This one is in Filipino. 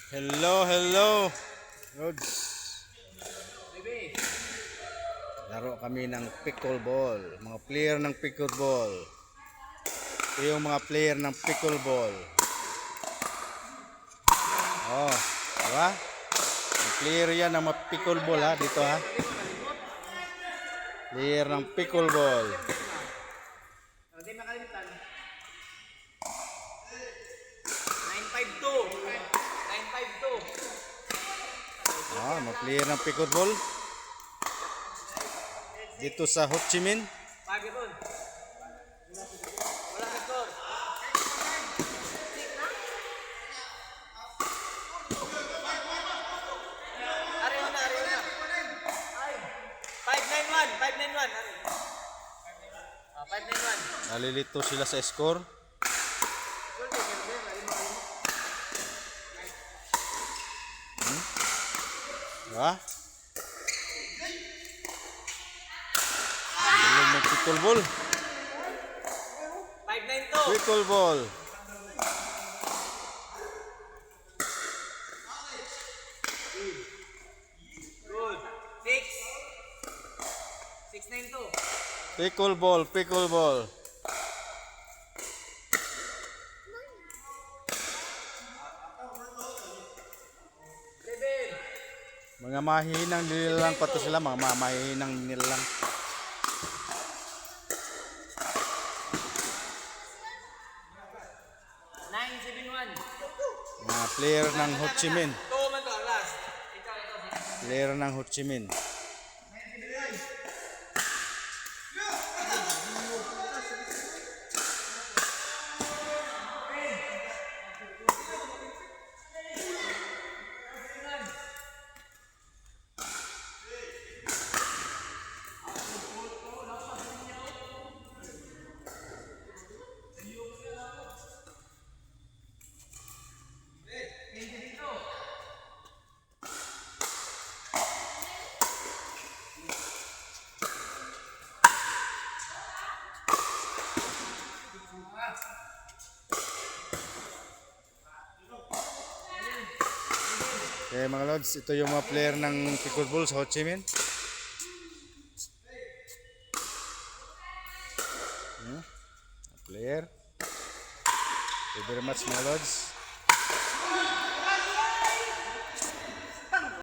Hello, Rods. Laro kami ng pickleball. Mga player ng pickleball. Ito yung mga player ng pickleball. Oh, diba? Ang player yan ng mga pickleball ha, dito ha. Player ng pickleball. Hindi makalimutan. 952. 952. Ah, mga player ng pickleball. Dito sa Ho Chi Minh. Pagi ron. Wala ka score. Ariyo na. 591. 591. 591. Nalilito sila sa score. Diba? Galing ng pickleball. 592. Pickleball. Good. 692. Pickleball. Mga mahihinang nilalang pa to sila, mga mahihinang nilalang. 971. Mga player ng Ho Chi Minh. Two man to, last. Ito. Player ng Ho Chi Minh. Okay mga lods, ito yung mga player ng pickleball sa Ho Chi Minh. Player. Thank you very much mga lods.